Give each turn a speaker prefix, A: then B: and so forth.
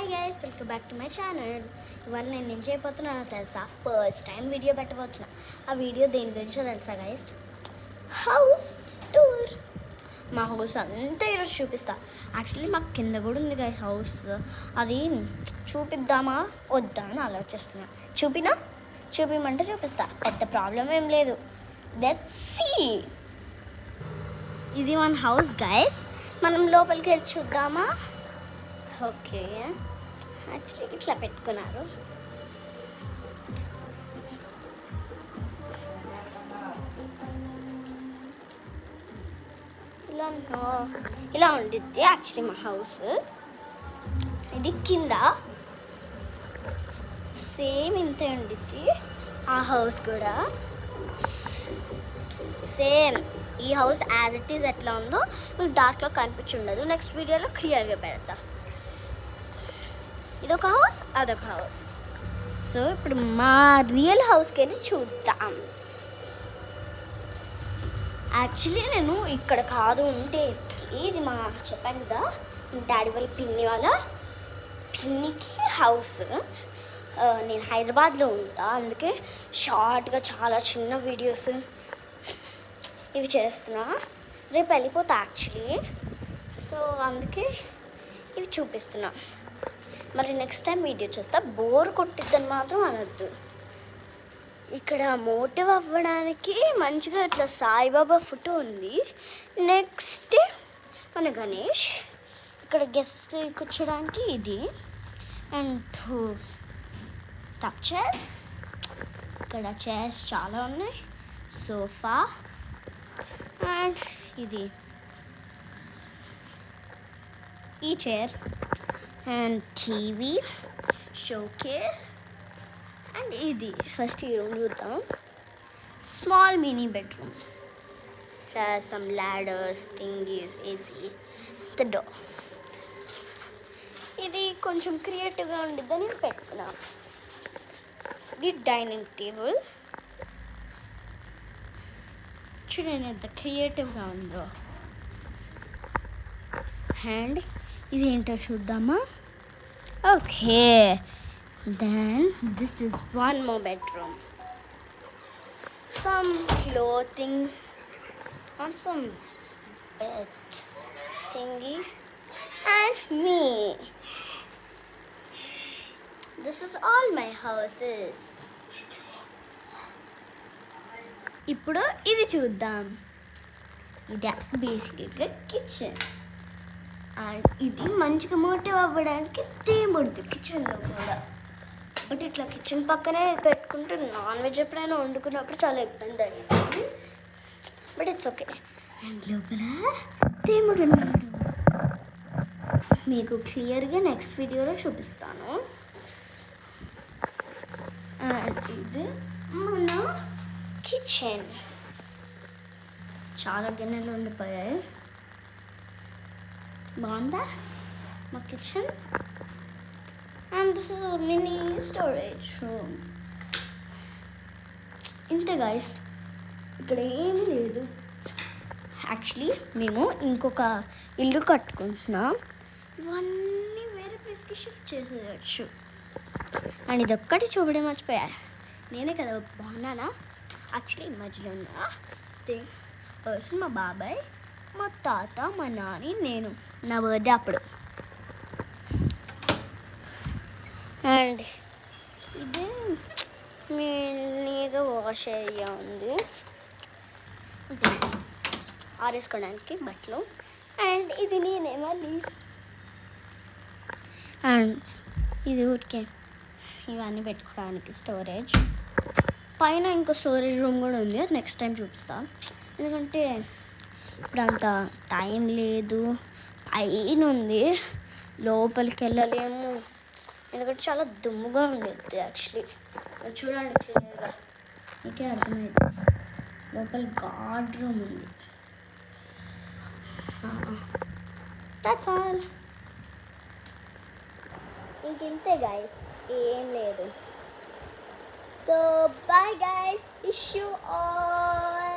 A: Hi guys, welcome back to my channel. ఇవాళ నేను ఏం చేయబోతున్నానో తెలుసా? ఫస్ట్ టైం వీడియో పెట్టబోతున్నా. ఆ వీడియో దేని గురించో తెలుసా గైస్? House tour. మా హౌస్ అంతా ఈరోజు చూపిస్తా. యాక్చువల్లీ మాకు కింద కూడా ఉంది గైస్ హౌస్. అది చూపిద్దామా వద్దా అని ఆలోచిస్తున్నా. చూపిమంటే చూపిస్తా, పెద్ద ప్రాబ్లం ఏం లేదు. Let's see. ఇది మన హౌస్ గైస్. మనం లోపలికి వెళ్ళి చూద్దామా? ఓకే, యాక్చువల్లీ ఇట్లా పెట్టుకున్నారు. ఇలా ఉండిద్ది యాక్చువల్లీ మా హౌస్. ఇది కింద సేమ్ ఇంతే ఉండిద్ది. ఆ హౌస్ కూడా సేమ్. ఈ హౌస్ యాజ్ ఇట్ ఈజ్ ఎట్లా ఉందో మీకు డార్క్లో కనిపించి ఉండదు. నెక్స్ట్ వీడియోలో క్లియర్గా పెడతా. ఇదొక హౌస్, అదొక హౌస్. సో ఇప్పుడు మా రియల్ హౌస్కి వెళ్ళి చూద్దాం. యాక్చువల్లీ నేను ఇక్కడ కాదు ఉంటే, ఇది మా చెప్పాను కదా డాడీ వాళ్ళ పిన్నికి హౌస్. నేను హైదరాబాద్లో ఉంటా, అందుకే షార్ట్గా చాలా చిన్న వీడియోస్ ఇవి చేస్తున్నా. రేపు వెళ్ళిపోతా యాక్చువల్లీ. సో అందుకే ఇవి చూపిస్తున్నా. మరి నెక్స్ట్ టైం వీడియో చూస్తా. బోర్ కొట్టిద్దని మాత్రం అనొద్దు. ఇక్కడ మోటివ్ అవ్వడానికి మంచిగా ఇట్లా సాయిబాబా ఫోటో ఉంది. నెక్స్ట్ మన గణేష్. ఇక్కడ గెస్ట్ కూర్చోడానికి ఇది. అండ్ టప్ చైర్స్. ఇక్కడ చైర్స్ చాలా ఉన్నాయి. సోఫా అండ్ ఇది ఈ chair and TV, showcase. And ఇది ఫస్ట్ ఈ రూమ్ చూద్దాం. Small mini bedroom. Some ladders, thingies, AC, the door. ఇది కొంచెం క్రియేటివ్గా ఉండిద్దని నేను పెట్టుకున్నాను. ఇది డైనింగ్ టేబుల్. చూడండి ఎంత క్రియేటివ్గా ఉందో. అండ్ ఇది ఏంటో చూద్దామా? Okay, then this is one more bedroom. Some clothing on some bed thingy and me. This is all my houses. ఇప్పుడు ఇది చూద్దాం. ఇది బేసిక్గా కిచెన్. అండ్ ఇది మంచిగా మోటివ్ అవ్వడానికి తేముడుద్ది కిచెన్లో కూడా. బట్ ఇట్లా కిచెన్ పక్కనే పెట్టుకుంటే నాన్ వెజ్ ఎప్పుడైనా వండుకున్నప్పుడు చాలా ఇబ్బంది అయ్యింది. But it's okay. అండ్ లోపల తేముడు ఉన్నాడు. మీకు క్లియర్గా నెక్స్ట్ వీడియోలో చూపిస్తాను. అండ్ ఇది మన కిచెన్. చాలా గిన్నెలు ఉండిపోయాయి. బాగుందా మా kitchen? And this is mini storage room. ఇంతే గైస్, ఇక్కడ ఏమీ లేదు. యాక్చువల్లీ మేము ఇంకొక ఇల్లు కట్టుకుంటున్నాం. ఇవన్నీ వేరే ప్లేస్కి షిఫ్ట్ చేసేయచ్చు. అండ్ ఇది ఒక్కటి చూపడం మర్చిపోయా. నేనే కదా బాగున్నానా? యాక్చువల్లీ మధ్యలో ఉన్న పర్సన్ మా బాబాయ్, మా తాత, మా నాని, నేను. నా బర్త్డే అప్పుడు. అండ్ ఇది మీగా వాష్ ఏరియా ఉంది. ఆరేసుకోవడానికి బట్టలు. అండ్ ఇది నేనే మళ్ళీ. అండ్ ఇది ఊరికే ఇవన్నీ పెట్టుకోవడానికి స్టోరేజ్. పైన ఇంకో స్టోరేజ్ రూమ్ కూడా ఉంది. అది నెక్స్ట్ టైం చూపిస్తాను. ఎందుకంటే ఇప్పుడు అంత టైం లేదు. పైన ఉంది, లోపలికి వెళ్ళలేము. ఎందుకంటే చాలా దుమ్ముగా ఉండేది. యాక్చువల్లీ చూడండి క్లియర్గా, మీకే అర్థమైంది. లోపల గార్డ్ రూమ్ ఉంది. That's all. ఇంకింతే గైస్, ఏం లేదు. So bye guys, wish you all